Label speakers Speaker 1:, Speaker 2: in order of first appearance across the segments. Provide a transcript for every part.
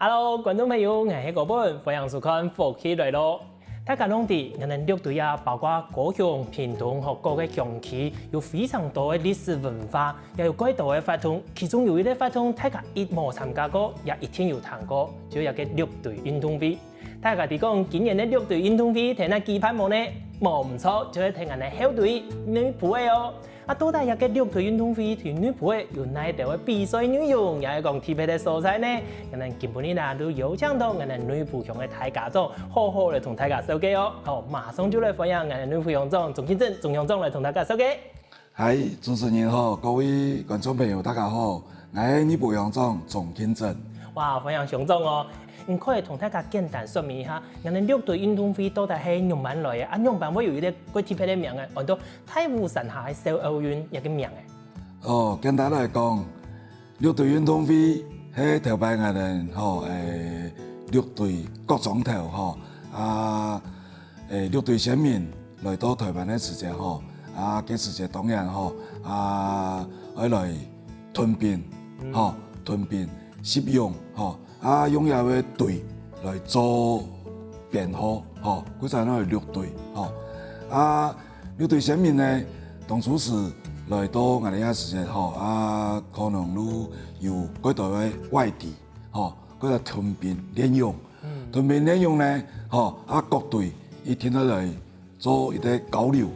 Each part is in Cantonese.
Speaker 1: Hello， 觀眾朋友，我係嗰本歡迎收看福氣來咯。大家攏知，我哋六隊啊，包括高雄、屏東和各個鄉區，有非常多嘅歷史文化，也有幾多嘅活動。其中有一個活動，大家一冇參加過，也一定有聽過，就係個六隊運動會。大家哋講今年嘅六隊運動會，睇下期盼冇呢？冇唔錯，就係睇我哋校隊女排嘅哦。啊，到底一個六隊運動會同女排有哪一條嘅比賽內容，也係講特別嘅素材呢？我哋基本呢嗱都有請到我哋女排強嘅大家長，好好嚟同大家授記哦。好，馬上就嚟歡迎我哋女排強長鍾慶正鍾強長嚟同大家授記。
Speaker 2: 嗨，主持人好，各位觀眾朋友大家好，我係女排強長鍾慶正。
Speaker 1: 哇，歡迎強長哦！唔可以同大家簡單說明一下，我哋六隊運動會到底係用辦來嘅？啊，用辦會有一個幾特別嘅名嘅，按照太湖山下嘅小奧運一個名嘅。
Speaker 2: 哦，簡單來講，六隊運動會係頭擺我哋六隊各種頭六隊選民來到台灣嘅時間嘅時間當然來屯兵屯兵使用擁有嘅隊來做編號嗰陣係六隊六隊選民呢，當初是來到我哋嘅時間可能都有幾多嘅外地嗰個屯兵練用，屯兵練用呢各隊一天都來做一啲交流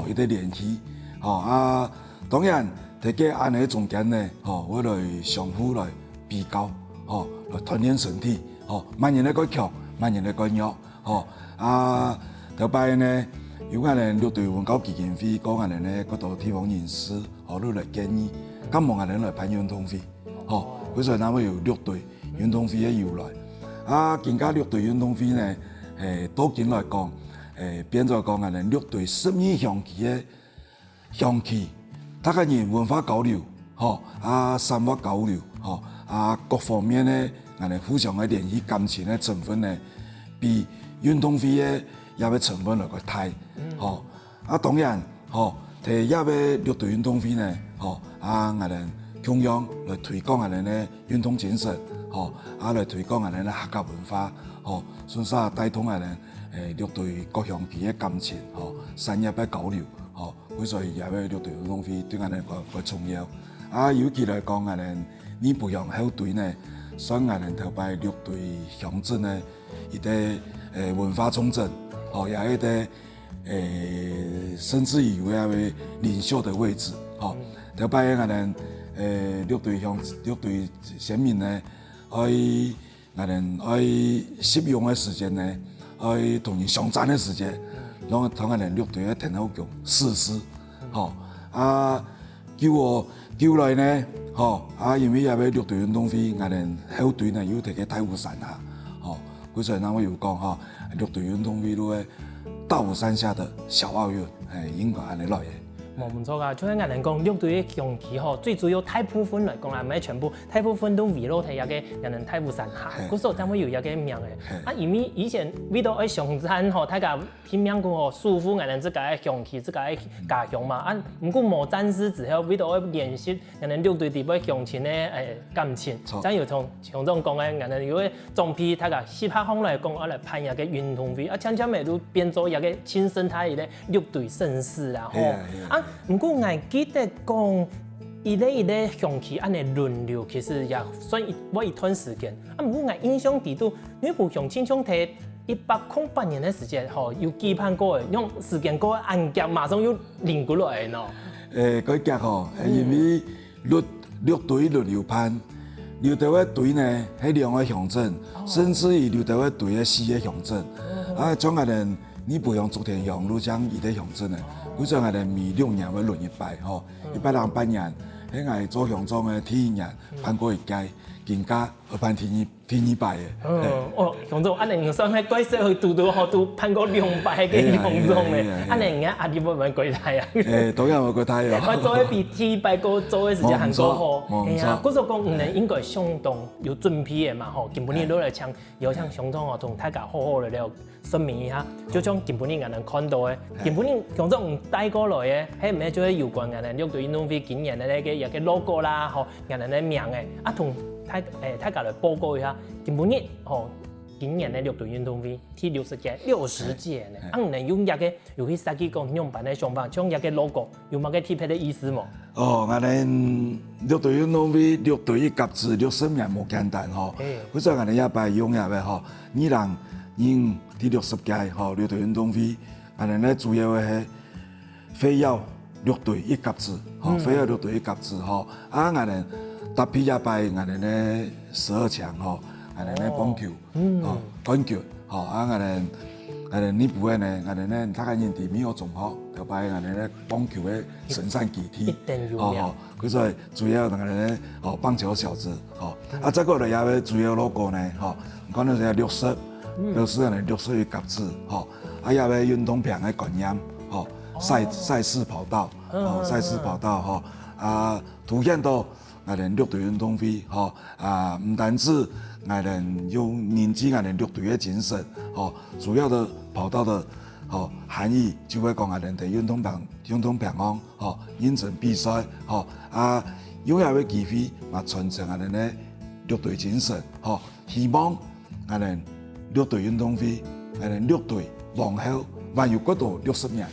Speaker 2: 一啲聯繫當然大家按喺中間呢會來相互來比較來鍛鍊身體萬人嚟個強，萬人嚟個弱頭擺呢有我哋六隊文教基金會講我哋呢嗰度地方人士都來建議，咁望我哋來辦運動會嗰陣嗱會有六隊運動會嘅由來更加六隊運動會呢多見來講變咗講我哋六隊12鄉區嘅鄉區，大家人文化交流生活交流各方面呢，我哋互相嘅聯繫感情嘅成分呢，比運動會嘅也嘅成分來個大當然睇也嘅六隊運動會呢我哋同樣來推廣我哋呢運動精神來推廣我哋呢客家文化順勢帶動我哋六隊各鄉區嘅感情產業嘅交流所以也嘅六隊運動會對我哋個重要尤其來講我哋女排校隊呢，所以我哋頭擺六隊鄉鎮呢，一啲文化重鎮也係一啲甚至於有嘅領袖的位置頭擺我哋六隊選民呢，我哋使用嘅時間呢，同人相戰嘅時間，同我哋六隊嘅天后宮誓師叫來呢因為也係六隊運動會，我哋校隊呢要睇個太湖山下嗰陣嗱我有講六隊運動會都係大湖山下的小奧運應該係嚟嘅。
Speaker 1: 冇唔錯㗎，就係我哋講六隊嘅鄉區最主要大部分來講啦，唔係全部，大部分都圍繞睇一個人哋太湖山下，嗰時候單位有一個名嘅。因為以前為到喺上山大家拼命個束縛我哋自家嘅鄉區、自家嘅家鄉嘛。唔過冇戰事之後，為到喺練習人哋六隊地方鄉親嘅感情，真要同強總講嘅，人哋如果裝批大家18項來講，嚟辦一個運動會，悄悄咪都變咗一個親身體嘅六隊盛事啦。唔過我記得講，一個鄉區按嚟輪流，其實也算一段時間。唔過我印象地都，女排鄉親像睇1808年嘅時間，有期盼過嘅，用時間過按夾，馬上又連過來咯。
Speaker 2: 嗰夾因為六隊輪流辦，六隊嘅隊呢喺兩個鄉鎮，甚至於六隊嘅隊喺4個鄉鎮。將我哋女排鄉竹田鄉、瀘江一啲鄉鎮呢。嗰陣我哋每2年會輪一擺一擺兩半年，喺我哋做鄉長嘅第1年辦過一屆，更加去辦第2擺嘅。
Speaker 1: 鄉長，阿寧上喺貴社去讀辦過2擺嘅鄉長咧，阿寧而家阿啲會唔會貴大啊？
Speaker 2: 當然會貴大啊！
Speaker 1: 我做一比第1擺個做嘅時間行過好，嗰時候講唔能應該相當有準備嘅嘛根本你都嚟請有請鄉長同大家好好嚟了說明一下，就將根本你人看到嘅，根本你鄉長帶過來嘅，係唔係就係有關人哋六隊運動會今年嘅一個 logo 啦，人哋嘅名嘅，同大家来报告一下，今日今年的六队运动会第60届呢，我们用一个有去设计讲样板的想法，像一个 logo 有乜个特别的意思冇？
Speaker 2: 我哋六队运动会六队一甲子60名冇简单吼，所以我哋也摆用下嘅2020第60届六队运动会，我哋咧主要嘅係非要六队一甲子，非要六队一甲子我哋特別也擺我哋咧12強我哋咧棒球，棍球，我哋呢部分呢，我哋咧大家認地美國中學，就擺我哋咧棒球嘅神山基地，佢所以主要我哋咧棒球小子，這個咧也主要 logo 呢，講到係60人60一甲子，也係運動片嘅觀念，賽事跑道，凸顯到我哋六隊運動會，唔單止我哋有凝聚我哋六隊嘅精神，主要的跑道的含義就會講我哋嘅運動平安，認真比賽，有也嘅機會嘛傳承我哋嘅六隊精神，希望我哋六隊運動會，我哋六隊往後還有嗰度60年。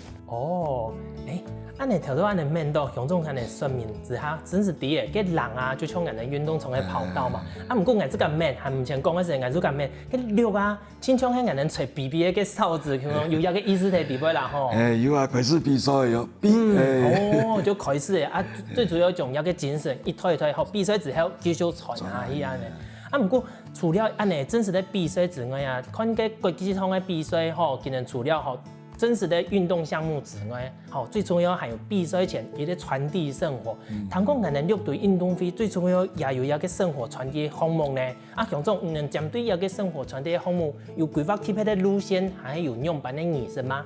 Speaker 1: 按你頭先按你面到向眾按你說明之下，真是啲嘅，啲人啊，就像人哋運動場嘅跑道嘛。唔過我這個面，係唔前講嘅時候，我這個面，啲綠啊，親像係人哋吹 BB 嘅哨子，有一個意思係 BB 啦吼。
Speaker 2: 有啊，開始比賽有
Speaker 1: 就開始嘅最主要種一個精神，一推好比賽之後繼續傳下去安尼。唔過除了安尼真實嘅比賽之外啊，看個國際上嘅比賽可能除了真實的運動項目之外，最重要還有比賽前一個傳遞生活。談講我哋六隊運動會最重要也有一個生活傳遞項目呢。向總能針對一個生活傳遞項目，有規劃特別的路線，還有樣板的儀式嗎？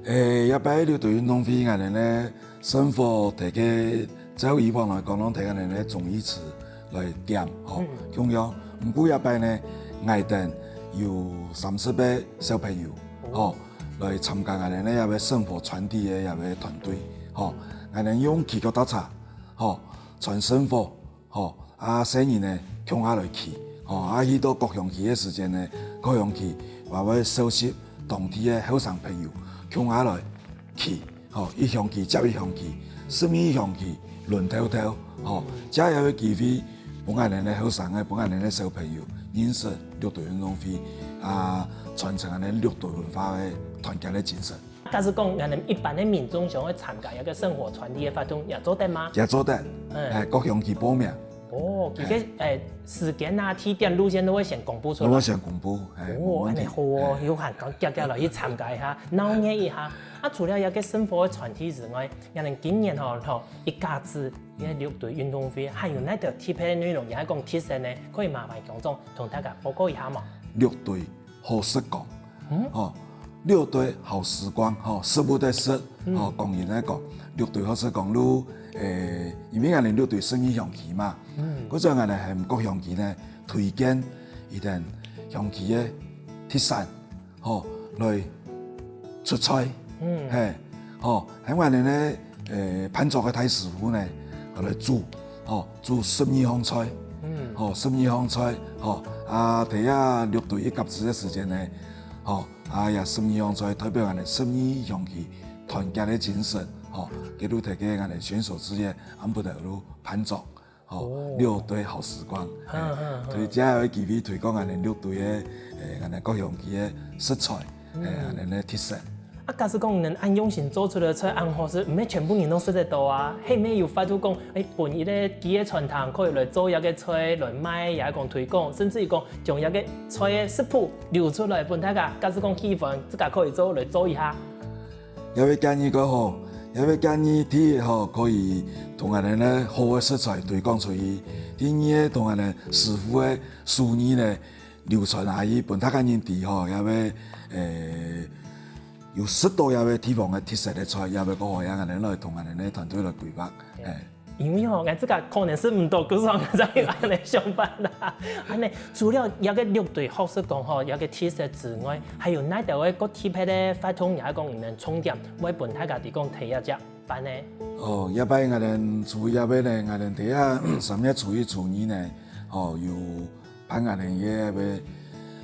Speaker 2: 一擺六隊運動會，我哋咧生活提嘅，照以往來講，攏提我哋咧綜藝池來點，咁樣。唔過一擺呢，我哋有30個小朋友，來參加我哋咧一個生活傳遞嘅一個團隊，我哋用氣球打茶，傳生活，生意呢向下來去，去到各鄉去嘅時間呢，各鄉去話會收集當地嘅後生朋友向下來去，一鄉去接一鄉去，什麼鄉去輪透透，這有個機會，幫我哋咧後生嘅，幫我哋咧小朋友認識六隊運動會，傳承我哋六隊文化嘅團結嘅精神。
Speaker 1: 假使講，我哋一般嘅民眾想去參加一個生活傳遞嘅活動，也做得嗎？
Speaker 2: 也做得，各鄉去報名。
Speaker 1: 佢嘅時間啊、地點、路線都會先公布出來。
Speaker 2: 都會先公布。
Speaker 1: 安尼好哦，有閒講夾夾來去參加一下，鬧熱一下。除了一個生活嘅傳遞之外，我哋今年一家子嘅六隊運動會，還有哪條特別嘅內容，也係講特色呢？可以麻煩強總同大家報告一下嘛？
Speaker 2: 六隊好時光，六隊好時光，捨不得失，講人來講，六隊好時光路，因為我哋六隊生意鄉期嘛，嗰陣我哋係各鄉期呢推薦一定鄉期嘅特產，來出菜，喺我哋呢潘作嘅大師傅呢，來煮12項菜，12項菜，第一六隊一甲子嘅時間呢，也12項菜代表我哋12鄉期團結嘅精神，佢都提給我哋選手之夜，安不得路潘作，六隊好時光，所以只有機會推廣我哋六隊嘅我哋各鄉期嘅食材，我哋嘅特色。
Speaker 1: 假使講能按用心做出來菜，按好是唔係全部人都食得到啊。後面有發出講，本一個幾個傳統可以來做一個菜來賣，也講推廣，甚至於講將一個菜嘅食譜流出來，俾大家。假使講喜歡，自家可以做來做一下。
Speaker 2: 有位建議個好，有位建議啲可以同我哋咧好嘅食材推廣出去。第二同我哋師傅嘅手藝咧流傳下去，俾大家認知有位有10多有個地方嘅特色嘅菜，有個個學人我哋來同我哋咧團隊來規劃。
Speaker 1: 因為我自家可能是唔多，嗰時我就安尼上班啦。安尼除了一個六隊好識講一個特色之外，還有哪條個特別嘅發通也講能重點，為本大家提供提一隻班呢？
Speaker 2: 一般我哋除一位咧，我哋第一3月初1、初2呢，哦，有办俺哋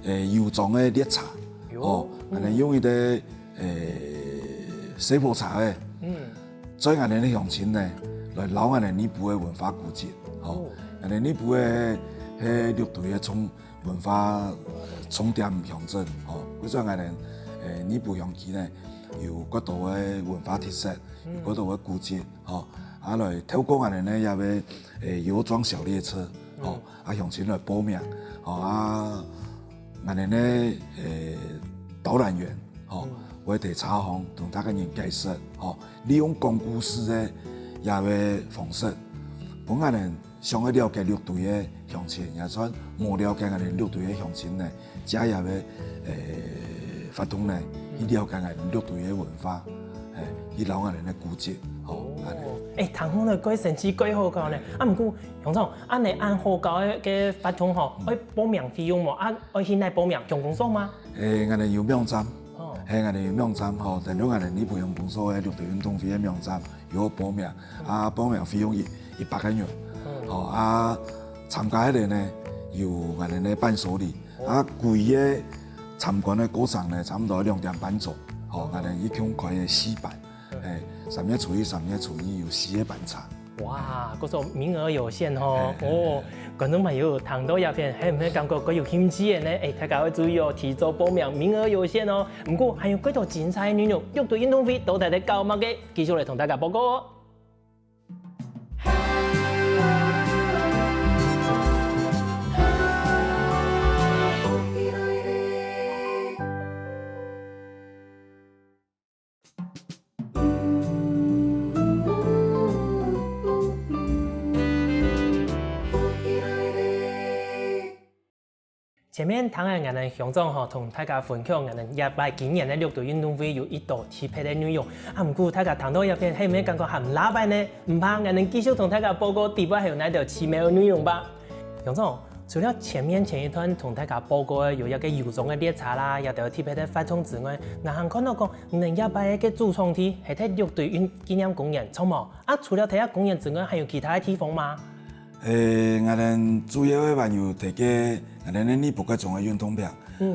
Speaker 2: 嘅油装嘅烈茶，哦，俺哋用伊啲水泡茶嘅，在俺哋嘅乡亲呢，来留俺哋呢部嘅文化古迹，哦，俺哋呢部嘅乐队嘅文化重点象征，哦，嗰種俺哋呢部鄉旗呢，有嗰度嘅文化特色，有嗰度嘅古迹，哦，啊來透過俺哋呢也要油裝小列車，哦，啊鄉親來報名，哦啊，俺哋呢導覽員，哦，會提茶行同大家人解釋，哦，利用講故事嘅也嘅方式，幫俺哋想去了解樂隊嘅鄉親，也算冇了解俺哋樂隊嘅鄉親呢，加入嘅發動呢，去了解俺哋樂隊嘅文化，去留俺哋嘅古蹟，哦，
Speaker 1: 唐風咧改成績改好高呢，唔過楊總，你按好高嘅發通嗬，愛報名費用冇？愛去哪報名？鄉公所嗎？
Speaker 2: 俺哋有網站，俺哋有網站，嗬，等於俺哋呢部鄉公所嘅樂隊運動會嘅網站有報名，啊，報名費用100元，哦，啊，參加迄個呢，有俺哋呢伴手禮，啊，貴嘅參觀嘅過程呢，差唔多2點半鐘，哦，俺哋一共開4班，3月初1、3月初2有4個班茶。
Speaker 1: 哇，嗰種名額有限哦，觀眾朋友聽到影片，係唔係感覺佢有興趣嘅呢？大家要注意哦，提早報名，名額有限哦。不過還有幾多精彩內容，樂隊運動會都帶嚟搞乜嘅，繼續嚟同大家報告哦。前面談下我哋鄉長嗬，同大家分享我哋今年嘅樂隊運動會有一道特別嘅內容。唔過大家聽到入邊係咪感覺含喇叭呢？唔怕，我哋繼續同大家報告底部係有哪條奇妙嘅內容吧。鄉長，除了前一段同大家報告嘅有一個油裝嘅列車啦，有條特別嘅發通之外，我還看到講我哋入邊嘅主場地係喺樂隊紀念公園，錯冇？除了睇下公園之外，還有其他嘅地方嗎？
Speaker 2: 我哋主要嘅還有大家，我哋呢部嘅種嘅運動場，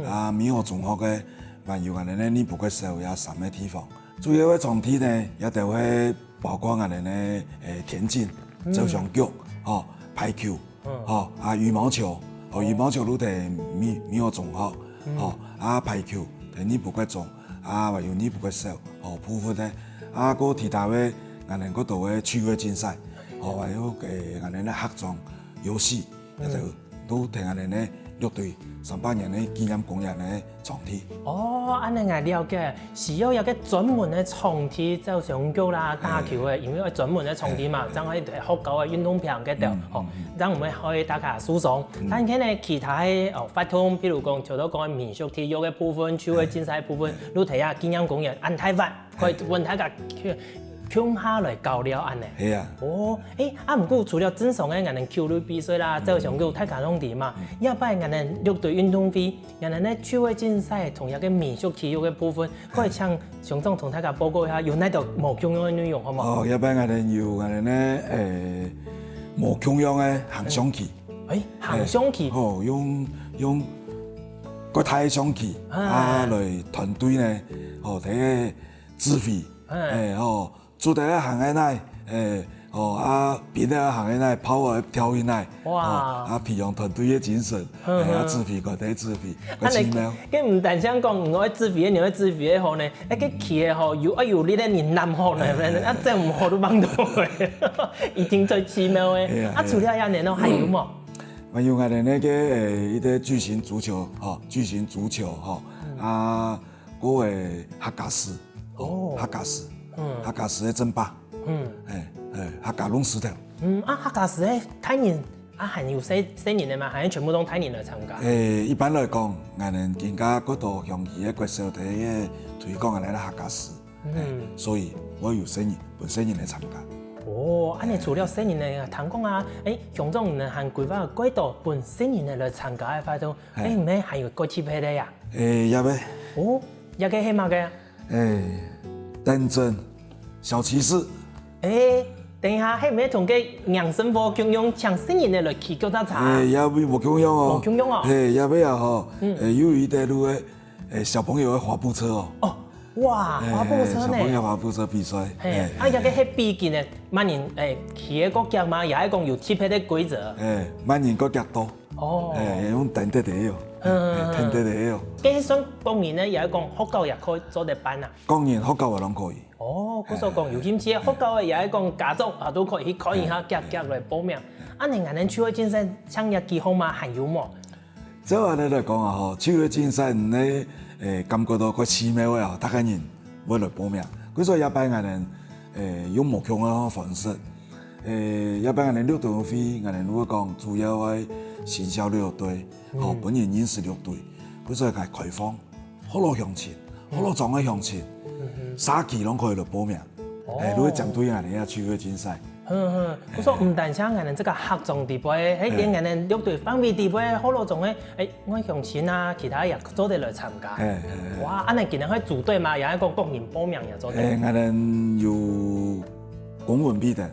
Speaker 2: 啊，美和中學嘅還有我哋呢部嘅時候有3個地方。主要嘅場地呢，也就會包括我哋呢田徑、照相腳、哦排球、哦啊羽毛球，哦羽毛球都係美和中學，哦啊排球係呢部嘅種，啊還有呢部嘅時候，哦部分呢，啊個其他嘅我哋嗰度嘅區域競賽。哦，還有我哋咧客莊遊戲，就都係我哋咧樂隊300年嘅紀念公園嘅場地。
Speaker 1: 哦，安尼我了解，是要有個專門嘅場地，照相腳啦、打球嘅，因為有專門嘅場地嘛，咁可以學搞嘅運動片嗰度，哦，咁唔可以大家輸送。但係咧其他嘅發通，譬如講，除咗講民俗體育嘅部分、區域競賽部分，都睇下紀念公園安排法，可以問大家向下來交流安尼。
Speaker 2: 係啊。
Speaker 1: 哦，唔過除了正常嘅我哋球類比賽啦，照相腳、大家攏啲嘛，一擺我哋樂隊運動會，我哋咧區域競賽同一個民俗體育嘅部分，可以請鄉長同大家報告一下，有哪條無共樣嘅內容好冇？
Speaker 2: 哦，一擺我哋要我哋咧無共樣嘅行雙旗。
Speaker 1: 行雙旗。
Speaker 2: 哦，用國泰雙旗來團隊呢，哦睇個指揮，哦。做第一行嘅奶，邊個行嘅奶，跑我跳起奶，培養團隊嘅精神，指揮個體指揮，個奇妙。
Speaker 1: 佢唔但想講我愛指揮嘅，你愛指揮嘅好呢，個旗嘅好有你咧人南好呢，真唔好都幫到嘅，一定最奇妙嘅。除了一年咯，還有冇？
Speaker 2: 還有我哋那個一個巨型足球，嗰個客家詩，客家詩。客家詩嘅爭霸，客家攏石頭。
Speaker 1: 客家詩嘅睇人，還有細人嘅嘛，還是全部都睇人來參加？
Speaker 2: 一般來講，我哋更加嗰度鄉旗嘅國小隊嘅推廣我哋客家詩，所以我有細人，本細人來參加。
Speaker 1: 哦，安尼除了細人嚟聽講啊，鄉長唔能限規劃幾多本細人來參加嘅活動，唔係還有個特別嘅呀？
Speaker 2: 有咩？
Speaker 1: 哦，有個係乜嘅？
Speaker 2: 鄧真小騎士。
Speaker 1: 鄧等一下，係咪同個養生課共用搶新人的來去叫他查？
Speaker 2: 也未無共用哦，
Speaker 1: 無共用哦。
Speaker 2: 也尾啊吼，有一帶路誒小朋友嘅滑步車哦。
Speaker 1: 哦，哇，滑步車
Speaker 2: 小朋友
Speaker 1: 呢？
Speaker 2: 滑步車比賽。
Speaker 1: 啊，有個係比嘅呢，萬人企嘅國家嘛，也係講有貼嘅規則。
Speaker 2: 萬人國家多。
Speaker 1: 哦。
Speaker 2: 用等得地哦。聽得地哦。
Speaker 1: 基上當然咧，也係講學校也可以做得班啊。
Speaker 2: 當然學校也攏可以。
Speaker 1: 哦，嗰所講有興趣，學校嘅也係講家長啊都可以去看一下，夾來報名。啊，你眼能出去競賽搶一記號碼還有冇？
Speaker 2: 即係話你嚟講啊，吼，出去競賽你感覺到個奇妙嘅啊，大家人會來報名。佢所以一般人用目標嘅方式，一般人6隊嘅飛，人如果講主要嘅成效6隊，吼本人演示6隊，佢所以係開放，好多向前，好多狀嘅向前。3期攏可以來報名，如果針對人哋出去競賽。
Speaker 1: 我說唔單止人哋這個學種地位，喺連人哋6隊方面地位好多種嘅，我向前啊，其他也做得來參加。哇，安尼既然可以組隊嘛，也係個國人報名也做得。
Speaker 2: 人哋有公文必定，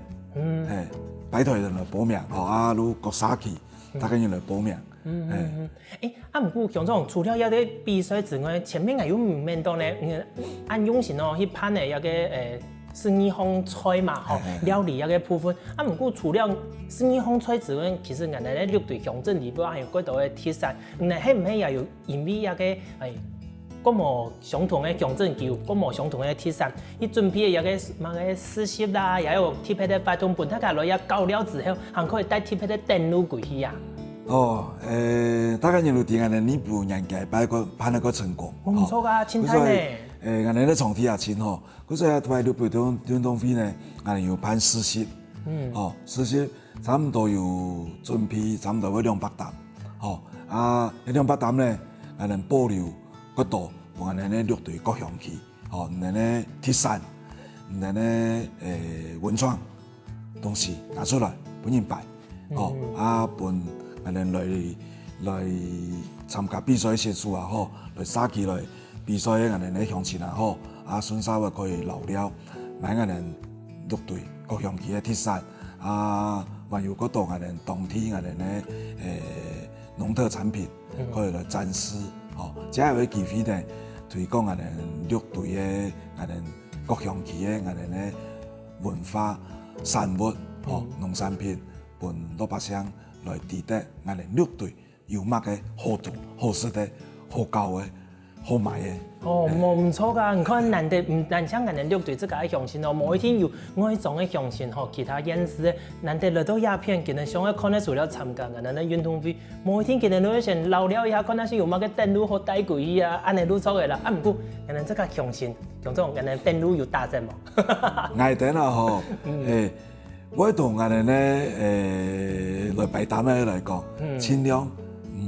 Speaker 2: 擺台人來報名，啊，如果3期，大家人來報名。
Speaker 1: 唔過強總除了有啲比賽之外，前面還有唔免到呢，按用心哦去攀嘅有個生意方菜嘛，吼料理有個部分。唔過除了生意方菜之外，其實人哋咧6隊鄉鎮裡邊還有幾多嘅特產，你係唔係也有因為一個各無相同嘅鄉鎮有各無相同嘅特產，伊準備嘅有個乜嘅試食啦，也有特別嘅發通本，大家來一搞了之後，還可以帶特別嘅電腦過去啊。
Speaker 2: 大家人都點解呢部人嘅擺個攀一個成功，
Speaker 1: 唔錯噶，青苔呢。
Speaker 2: 人哋咧場地也錢嗬，嗰時啊同埋6隊運動會呢，人哋要攀試食，試食差唔多要準備差唔多要200擔，200擔咧，人哋保留嗰度，幫人哋6隊各項去，人哋鐵山，人哋文創東西拿出來本人擺，本。人哋來參加比賽嘅選手啊，吼，來3期來比賽嘅人哋咧向前啊，吼，順手啊可以留了，買人哋6隊各項期嘅鐵山，還有嗰度人哋當天人哋咧農特產品可以來展示，這係個機會呢，推廣人哋6隊嘅人哋各項期嘅人哋咧文化產物，農產品，本老百姓。來抵得我哋6隊有乜嘅好做、好食嘅、好教嘅、好賣嘅。
Speaker 1: 唔錯噶！你看難得唔單止我哋6隊自家嘅鄉親哦，每一天有外種嘅鄉親吼，其他縣市嘅難得來到鴉片，佢哋想要看得除了參加我哋嘅運動會，每一天佢哋都先留了一下，看那是有乜嘅電路好帶過去啊，安尼都錯嘅啦。唔過我哋這個鄉親，強總我哋電路有打針冇？
Speaker 2: 挨頂啊吼，我同人哋咧來擺單咧嚟講，盡量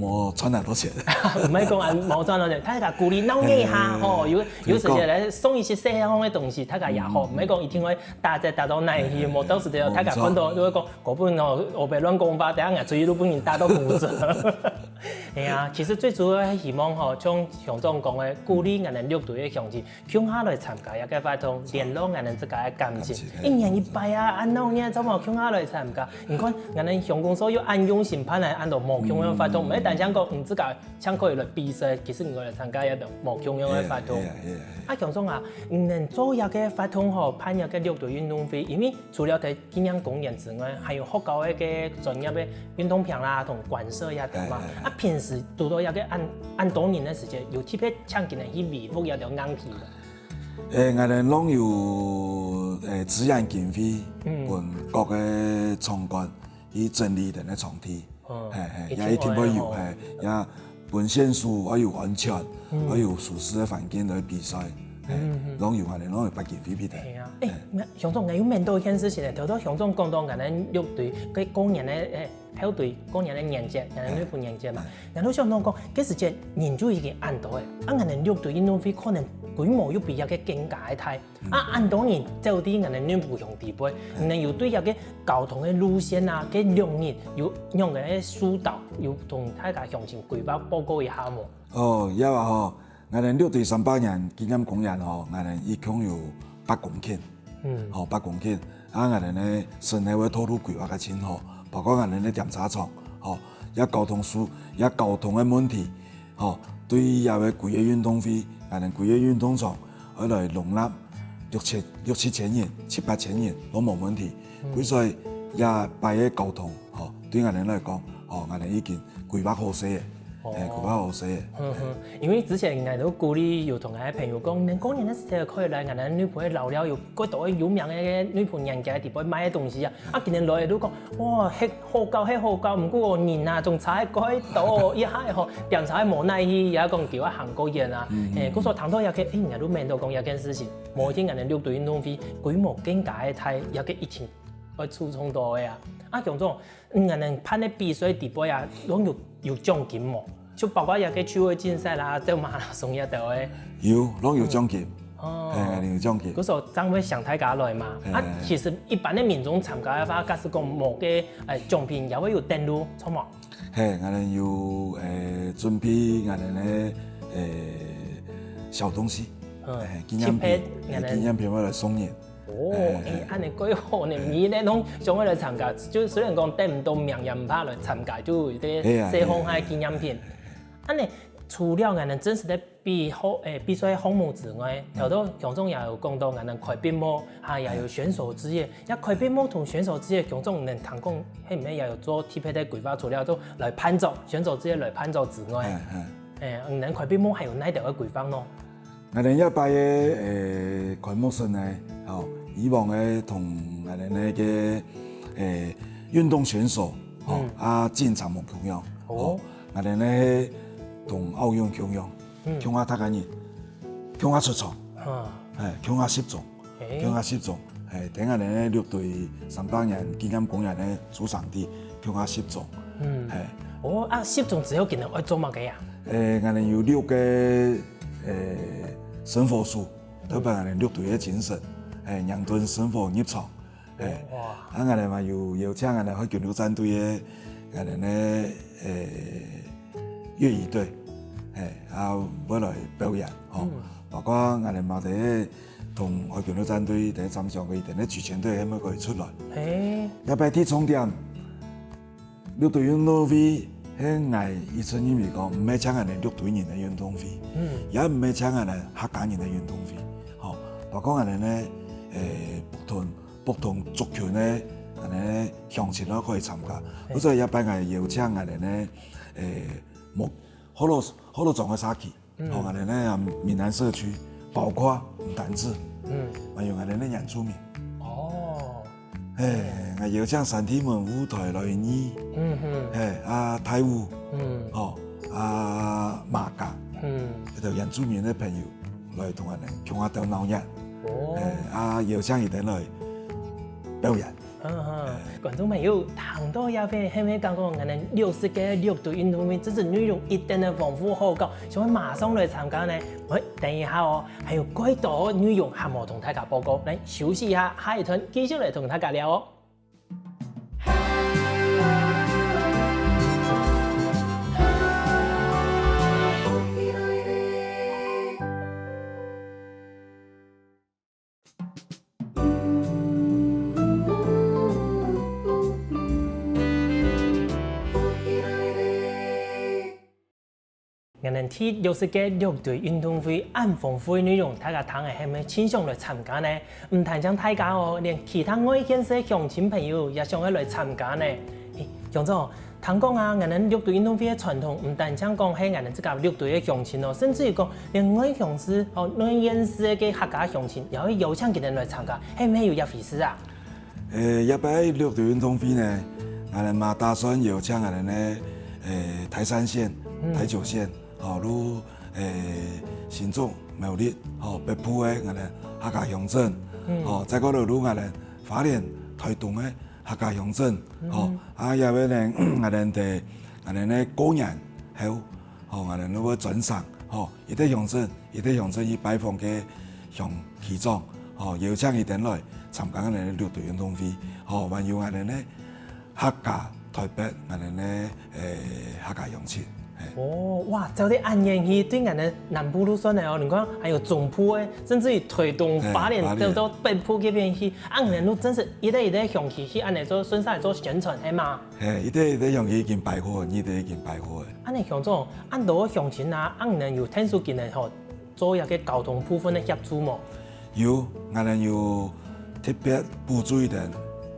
Speaker 2: 唔好賺太多錢。
Speaker 1: 唔係講冇賺到錢，大家鼓勵鬧一下吼，有時間咧送一些西方嘅東西，大家也好，唔係講一定會打到哪去，冇到時就大家看到都會講嗰本我別亂講法，等下隨意都幫人打到骨折。係啊，其實最主要係希望吼，像鄉長講嘅，鼓勵人哋6隊嘅鄉親，向下來參加一個活動，聯絡人哋自家嘅感情。1年1擺啊，按哪年怎麼向下來參加？你看人哋鄉公所有按用心盼來按到無共樣活動，唔係單想講唔自家想可以來比賽，其實我來參加一個無共樣嘅活動。鄉長啊，能做一個活動吼，盼一個6隊運動會，因為除了睇紀念公園之外，還有學校一個專業嘅運動場啦，同館舍也得嘛。平時做到一個按多年嘅時間，有特別搶緊嚟去維護一條硬體嘅。
Speaker 2: 我哋攏有自然經費，本各個場館去整理定嘅場地，也一定會有，也本選手還有安全，還有舒適嘅環境來比賽，攏有我哋攏有把經費俾佢。
Speaker 1: 係啊，鄉長，我有面對一件事情咧，頭先鄉長講到我哋6隊佢過年咧校隊過年嘅年節，我哋呢年節嘛，然後鄉長講，嗰時節人數已經按到嘅，我哋6隊運動會可能規模又比較嘅更加大，按到年走啲我哋呢不同地位，我哋又對一個交通嘅路線啊，嘅量人有用嘅疏導，要同大家鄉親規劃報告一下冇？
Speaker 2: 有啊吼，我哋6隊300人紀念公園吼，我哋一共有8公頃，8公頃，俺哋咧省内會投入規劃嘅錢吼，包括俺哋咧檢查廠，吼，也交通嘅問題，吼，對於也個規個運動會，俺哋規個運動場，可來容納6、7千人、7、8千人都冇問題。所以也擺個交通，吼，對俺哋來講，吼，俺哋已經規劃好勢嘅。規劃好勢。
Speaker 1: 因為之前我都鼓勵有同我嘅朋友講，你過年嘅時候可以來我哋女僕老了有幾多有名嘅女僕人家地方買嘅東西啊！啊，今年來都講，哇，係好高，唔過人啊，仲差幾多，一下吼，變差無奈去，也講叫我韓國人啊，嗰時談到有嘅，人都明到講有件事情，某一天我哋6隊運動會規模更加嘅大，有嘅疫情會出衝到嘅啊！啊，強總，我哋辦嘅比賽地方啊，攏有獎金喎。就包括有個趣味競賽啦，即馬拉松一道嘅。
Speaker 2: 有，攏有獎金。哦。係，有獎金。
Speaker 1: 嗰時候爭會上大家來嘛。啊，其實一般的民眾參加嘅話，假使講冇嘅獎品，也會有登錄，錯冇？
Speaker 2: 係，我哋有準備我哋咧小東西，紀念品我來送人。
Speaker 1: 哦，按你幾好呢？你咧攏想來參加，就雖然講得唔到名，也唔怕來參加，就有啲西方嘅紀念品。安尼除了我哋真實的比賽項目之外，頭都強總也有講到我哋快變模，也有選手之夜。一快變模同選手之夜，強總能談講，係唔係也有做特別的規劃？除了都來攀照選手之夜來攀照之外，我哋快變模還有哪條嘅規劃咯？
Speaker 2: 我哋一擺嘅開幕式呢，吼，以往嘅同我哋呢嘅運動選手，吼進場冇共樣，哦，我哋呢。同奧運共樣，共下大家人，共下出場，共下攝種，等下咧6隊300人紀念公園咧主場地，共下攝種，
Speaker 1: 哦啊攝種只有幾人愛做乜嘅呀？
Speaker 2: 我哋有6個神火數，代表我哋6隊嘅精神，讓隊神火入場，我哋嘛有請我哋海軍陸戰隊嘅我哋咧粵語隊，要來表演，包括我哋嘛啲同海軍陸戰隊第3場嘅一定咧主戰隊，咁樣可以出來。一擺啲重點，6隊運動會喺我以前認為講，唔係請我哋6隊人嘅運動會，也唔係請我哋客家人嘅運動會，包括我哋咧不同族群咧，我哋鄉親都可以參加。所以一擺我邀請我哋咧，好多種嘅沙期，我哋咧閩南社區，包括唔單止，還有我哋咧原住民。哦，我邀請三天門舞台來演，泰舞，馬甲，一條原住民嘅朋友來同我哋共下鬥鬧日，邀請佢哋來表演。觀眾朋友，談到也非係咪講講我哋60個6隊運動會，真是內容一定的豐富好講，想馬上來參加呢？喂，等一下哦，還有幾多內容還冇同大家報告，嚟休息一下，下一段繼續來同大家聊哦。我哋第60個6隊運動會按豐富內容，大家睇下係咪傾向來參加呢？唔單止大家哦，連其他外縣市鄉親朋友也想要來參加呢。強總，聽講啊，我哋6隊運動會嘅傳統唔單止講係我哋自家6隊嘅鄉親哦，甚至於講連外鄉市、外縣市嘅客家鄉親也會邀請佢哋來參加，係咪有一回事啊？一擺6隊運動會呢，我哋嘛打算邀請我哋咧台山縣、台九縣。如新竹、苗栗、北埔嘅我哋客家鄉鎮，再嗰度如我哋花蓮、台東嘅客家鄉鎮，也要咧我哋咧過年後，我哋會轉上，一啲鄉鎮以擺放嘅鄉旗裝，邀請佢哋來參加我哋6隊運動會，還有我哋咧客家台北我哋咧客家鄉親。
Speaker 1: 哦，哇，走啲安延去对俺哋南部都算的哦，你看还有中部诶，甚至于台东、花莲走到北部嗰边去，俺哋都真是一代一代向去安尼做顺势做宣传系嘛？
Speaker 2: 一代向去已经摆好，一代已经摆好诶。
Speaker 1: 安尼向总，按到向前啊，俺哋有天数见嚟吼，做一个交通部分的协助冇？
Speaker 2: 有，俺哋有特别补助一点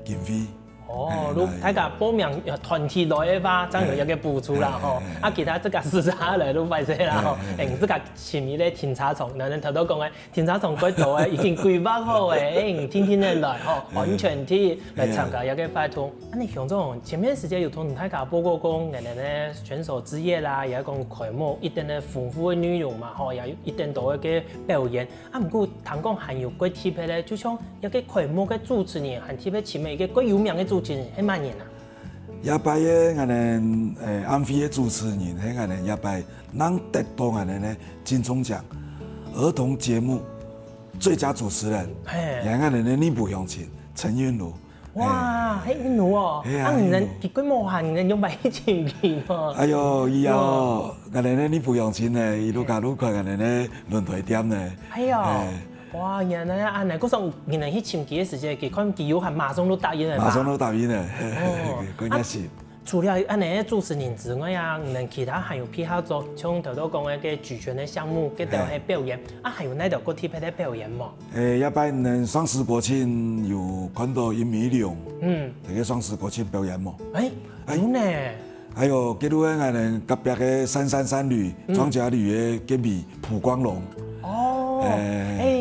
Speaker 2: 经费。
Speaker 1: 哦，如大家报名团体来的话，才有一个补助啦吼。啊，其他这个私下来都歹势啦吼。这个前面咧停车场，咱头头讲的停车场嗰度诶已经规划好诶，天天的来吼，安全体来参加一个活动。啊，你向总前面时间有同大家报告讲，人哋咧选手之夜啦，也讲开幕一定的丰富的内容嘛，吼，也有一定多嘅表演。啊，不过谈讲还有几特别咧，就像一个开幕嘅主持人，还特别前面一个几有名嘅主持人，系乜人啊？
Speaker 2: 一摆嘅我哋安徽嘅主持人，喺我哋一擺能得到我哋咧金鐘獎兒童節目最佳主持人，也我哋咧內部鄉親陳韻如。
Speaker 1: 哇，迄韻如哦，啊，唔能結果無限人用埋一千件哦。
Speaker 2: 哎呦，以後我哋咧內部鄉親咧，一路加路快我哋咧輪台點咧。
Speaker 1: 哎呦，哇，原來啊，那嗰時原來去前期嘅時間，佢看佢有係馬上都答應嘅。
Speaker 2: 馬上都答應嘅，嗰陣時。
Speaker 1: 除了安尼主持人之外啊，其他還有配合做，像頭頭講嘅個舉拳嘅項目，嗰度係表演，啊，還有那度個特別嘅表演冇？
Speaker 2: 一擺人雙十國慶有看到尹美龍，這個雙十國慶表演冇？
Speaker 1: 有呢。
Speaker 2: 還有記錄我哋隔壁嘅三三三旅莊家旅嘅隔壁蒲光龍。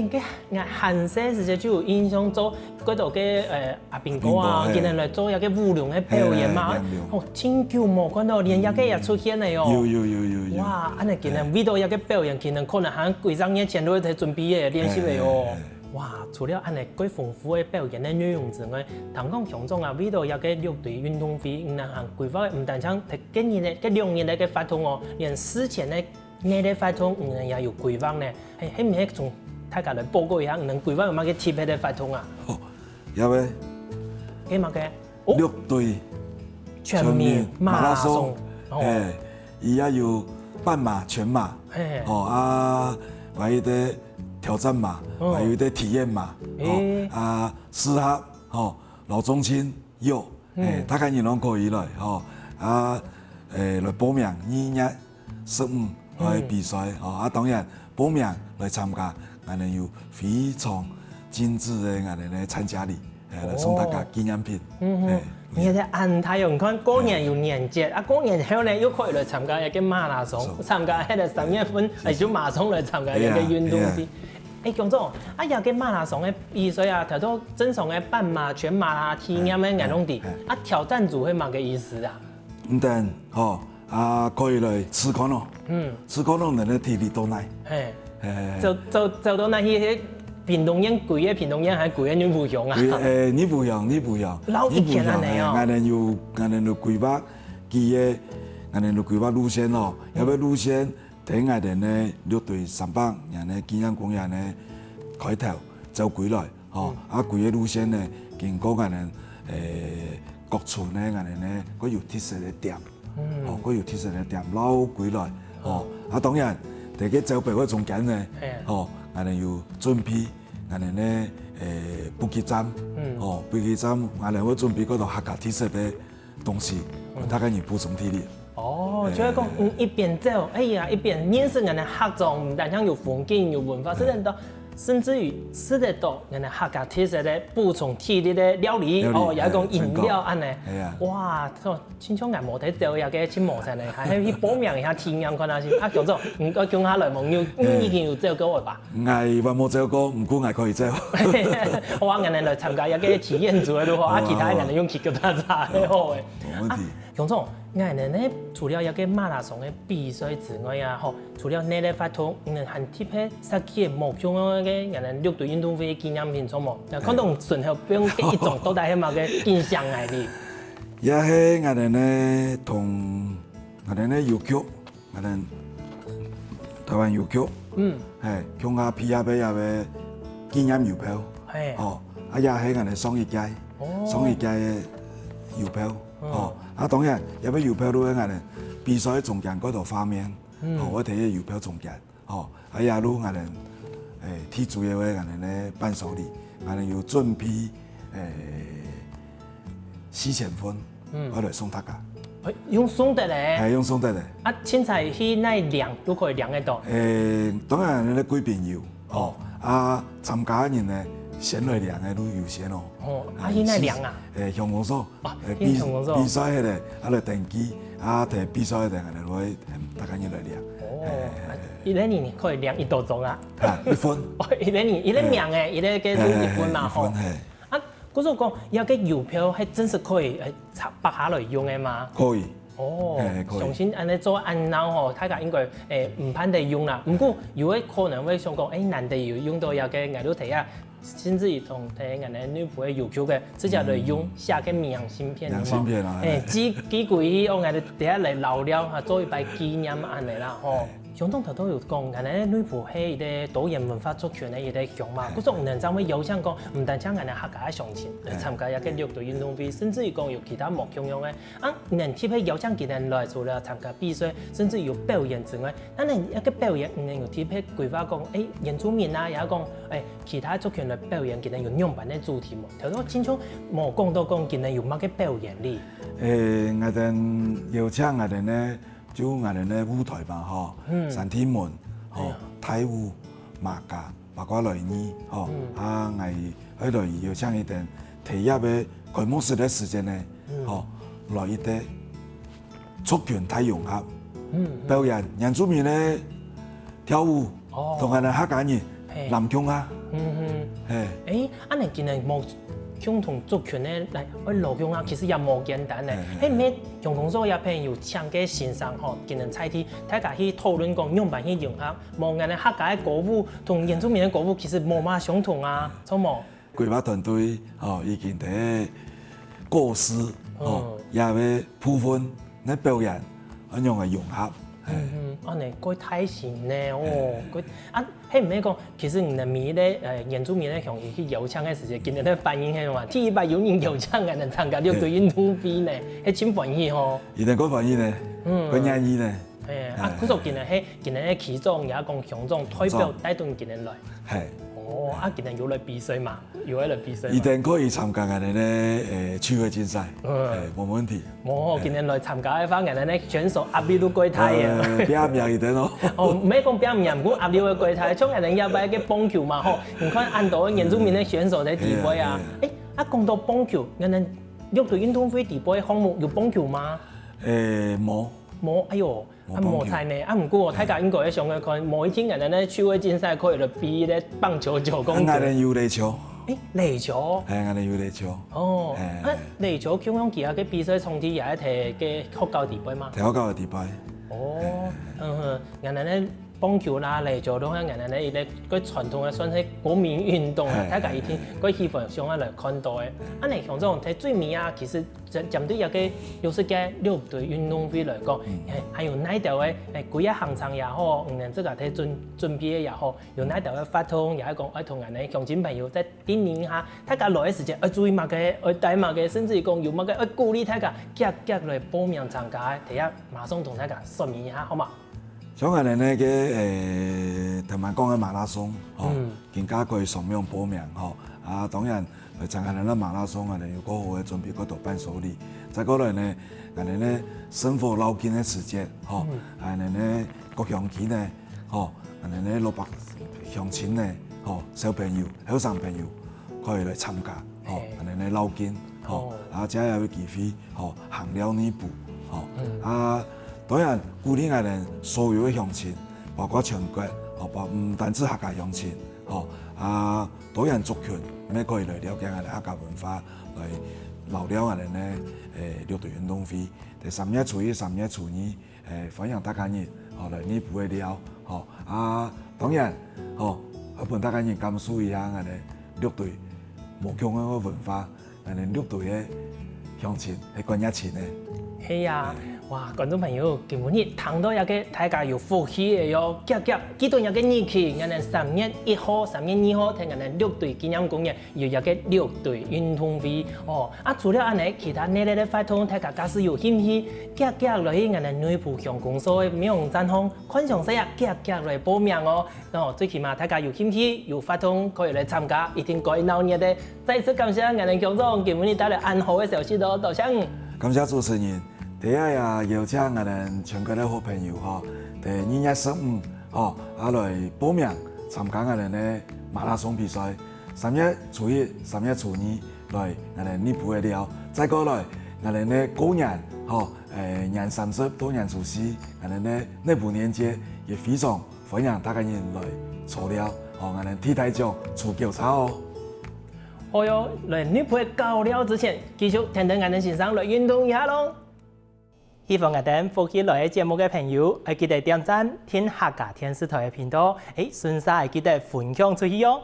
Speaker 1: 個韓式時節就有印象做嗰度嘅阿炳哥啊，今日來做一個舞龍嘅表演嘛，哦，真久冇看到連一個也出現嚟哦。
Speaker 2: 有。
Speaker 1: 哇，安尼今日為到一個表演，今日可能喺幾張年前都喺準備嘅練習嘅哦。哇，除了安尼幾豐富嘅表演嘅內容之外，同講強總啊，為到一個陸隊運動會，銀行規劃唔單止係今年嘅、2年嘅發通哦，連事前嘅內嘅發通，也有規劃呢。係唔係從大家來報告一下，能規劃有乜嘅特別嘅發通啊？
Speaker 2: 有咩？
Speaker 1: 幾乜嘅？
Speaker 2: 陸隊
Speaker 1: 全面馬拉松，
Speaker 2: 伊也有半馬、全馬，還有啲挑戰馬，還有啲體驗馬，適合老中青幼，大家你攏可以來，來報名2月15來比賽，當然報名來參加，我哋有非常精緻嘅我哋咧參加禮，來送大家紀念品。
Speaker 1: 你睇安泰陽看過年有年節，啊過年後咧又可以來參加一個馬拉松，參加迄個3月份，就馬上來參加一個運動會。強總，啊有個馬拉松嘅比賽啊，頭都正常嘅半馬、全馬啦、體驗嘅眼攏啲，啊挑戰組係乜嘅意思啊？
Speaker 2: 唔等，可以來試看咯，試看咯，人哋體力都嚟。走到
Speaker 1: 那些屏東縣貴嘅屏東縣係貴嘅女武雄啊？
Speaker 2: 你不樣，
Speaker 1: 老一天啊你哦。
Speaker 2: 我哋有規劃佢嘅規劃路線哦，有個路線睇我哋咧陸隊3百人咧紀念公園咧開頭走過來，規個路線咧經過我哋各村咧我哋咧嗰有特色嘅店，嗰有特色嘅店撈過來，當然。第個走白嗰中間咧，我哋要準備，我哋咧補給站，補給站，我哋會準備嗰度客家特色嘅東西，大家要補充體力。
Speaker 1: 就係講一邊走，一邊認識人哋客莊，唔單止有風景有文化，甚至於食得到人哋客家特色嘅補充體力嘅料理，也係講飲料安尼。哇，親像眼冇睇到有嘅親模上嚟，係去報名一下體驗看下先。強總，唔該叫下來網友，已經有走過吧？
Speaker 2: 我冇走過，唔過我可以走。
Speaker 1: 我話人哋來參加一個體驗組嘅話，其他人哋用去給他查嘅好嘅。
Speaker 2: 冇問題。
Speaker 1: 強總，人哋咧除了一個馬拉松嘅比賽之外啊，除了你哋發通，人還特別設計目標嘅人哋陸隊運動會紀念品，錯冇？可能順後邊一種都係乜嘅印象嚟嘅。
Speaker 2: 也係我哋咧同我哋咧郵局，我哋台灣郵局，向下批下俾嘅紀念郵票，也係我哋雙一街嘅郵票，當然有啲郵票都係我哋比賽中間嗰度畫面，我睇嘅郵票中間，還有路我哋踢足嘅話，我哋咧伴手禮，我哋要準備4000分，我嚟送大家。
Speaker 1: 用送得咧？
Speaker 2: 係用送得咧。
Speaker 1: 啊，凊彩去那量都可以量得到。
Speaker 2: 當然咧貴朋友，參加嘅人咧先來量嘅都優先咯。
Speaker 1: 去那量啊？
Speaker 2: 鄉公所，比賽嘅咧，嚟登記，睇比賽嘅咧，我哋大家要來量。
Speaker 1: 一年可以量一多鐘啊
Speaker 2: ？1分。
Speaker 1: 一年量嘅，一年嘅都1分嘛吼。啊，嗰種講有個郵票係真實可以拍下來用嘅嘛？
Speaker 2: 可以。
Speaker 1: 相信安尼做安鬧吼，大家應該唔怕地用啦。不過有啲可能會想講，難得要用到有個藝術體啊，甚至於同睇人哋女僕嘅要求嘅，直接嚟用寫個明信片。
Speaker 2: 明信片啊！
Speaker 1: 寄過去，我哋第一嚟留了，做一擺紀念安尼啦吼。相當頭都有講，人哋女僕係一個多元文化族群嘅一個項嘛。嗰種人就會有想講，唔單止人哋客家嘅鄉親嚟參加一個綠隊運動會，甚至於講有其他莫共樣嘅。人特別有請佢哋來除了參加比賽，甚至有表演之外，咱哋一個表演，有特別規劃講，原住民啊，也講其他族群嚟表演，佢哋有樣板嘅主題冇。頭先清楚冇講到講，佢哋有乜嘅表演哩？
Speaker 2: 我哋有請我哋咧。就我哋咧舞台嘛，三天門，泰舞、馬家，包括來年，我喺度要請一啲體育嘅開幕式嘅時間咧，來一啲族群大融合，表演原住民咧跳舞，同我哋客家人南腔啊，
Speaker 1: 安尼今日冇。共同族群咧嚟去錄用啊，其實也冇簡單咧。喺咩鄉公所也朋友請嘅先生吼，今日菜地大家去討論講樣板去融合，無眼咧客家嘅歌舞同原住民嘅歌舞其實冇乜相同啊，錯冇？
Speaker 2: 規劃團隊已經喺構思，也要部分嚟表演，咁樣嘅融合。
Speaker 1: 安尼佢太善咧佢喺唔係講，其實唔係咪咧原住民咧向去邀請嘅時陣，今日咧反映係話，第一擺有人邀請人嚟參加綠隊運動會咧，係真歡喜吼。
Speaker 2: 一定嗰歡喜咧，嗰願意咧。
Speaker 1: 佢說今日咧其中也講鄉長代表帶動今日來。係。今日有來比賽嘛？有來比賽。一
Speaker 2: 定可以參加我哋咧趣味競賽，冇問題。
Speaker 1: 今日來參加嘅話，我哋咧選手壓力都過大嘅。
Speaker 2: 表演一定咯。
Speaker 1: 唔係講表演，不過壓力會過大。像人家擺嘅棒球嘛，唔看按到原住民嘅選手在地位啊。講到棒球，我哋綠隊運動會地位項目有棒球嗎？
Speaker 2: 冇。
Speaker 1: 冇，哎呦，冇才呢，唔過大家應該上去看，每一天人哋咧趣味競賽可以嚟比咧棒球9公尺。
Speaker 2: 我哋有壘球。
Speaker 1: 壘球。我
Speaker 2: 哋有壘球。
Speaker 1: 壘球咁樣其他嘅比賽從啲也係睇嘅學校地位嘛？
Speaker 2: 睇學校嘅地位。
Speaker 1: 人哋咧棒球啦、壘球都係人哋咧個傳統嘅算係國民運動啊，大家一天個氣氛上嚟看到嘅。安尼像種睇最尾啊，其實針對一個60屆綠隊運動會嚟講，還有哪條嘅幾個行程也好，即個睇準備嘅也好，有哪條嘅發通也係講愛同人哋鄉親朋友在叮嚀下，大家來嘅時間愛注意乜嘅，愛帶乜嘅，甚至講有乜嘅愛鼓勵大家夾來報名參加，第一馬上同大家說明一下，好嘛？
Speaker 2: 像我哋咧嘅頭先講嘅馬拉松，更加可以上面報名，當然嚟參加咱馬拉松，我哋要好好嘅準備嗰度伴手禮。再過來呢，我哋咧生活撈緊嘅時間，我哋咧各鄉親咧，我哋咧老百鄉親咧，小朋友、後生朋友可以嚟參加，我哋咧撈緊，即係有機會，行了呢步，當然鼓勵我哋所有嘅鄉親，包括全國，唔單止客家鄉親，多元族群，咩可以嚟了解我哋客家文化，嚟留了我哋咧綠隊運動會。第3月初1、3月初2，歡迎大家人，嚟呢步嘅了，當然，去陪大家人感受一下我哋綠隊無窮嘅文化，我哋綠隊嘅鄉親係關一錢嘅。
Speaker 1: 係啊。哇，观众朋友，今日聽到一個大家有福氣嘅喲，記到一個日期，我哋3月1號、3月2號，聽我哋綠隊紀念公園有一個綠隊運動會哦。除了安尼，其他呢啲活動，大家假使有興趣，來去我哋內埔鄉公所嘅美容站方看詳細啊，來報名哦。最起碼大家有興趣、有活動可以來參加，一定過鬧熱嘅。再次感謝我哋鄉長今日帶來安好嘅消息咯，多謝。
Speaker 2: 感謝主持人。第一也邀請我哋全國嘅好朋友吼，第2月15吼來報名參加我哋嘅馬拉松比賽。3月初1、3月初2來我哋內埔嘅了，再過來我哋嘅過年吼年30到年初4，我哋嘅內埔年節也非常歡迎大家人來參了，吼我哋替大獎出腳草哦。
Speaker 1: 好喲，來內埔到了之前，繼續聽我哋先生來運動一下咯。希望我哋福氣來節目嘅朋友，記得點讚聽客家電視台嘅頻道，順勢記得分享出去喲。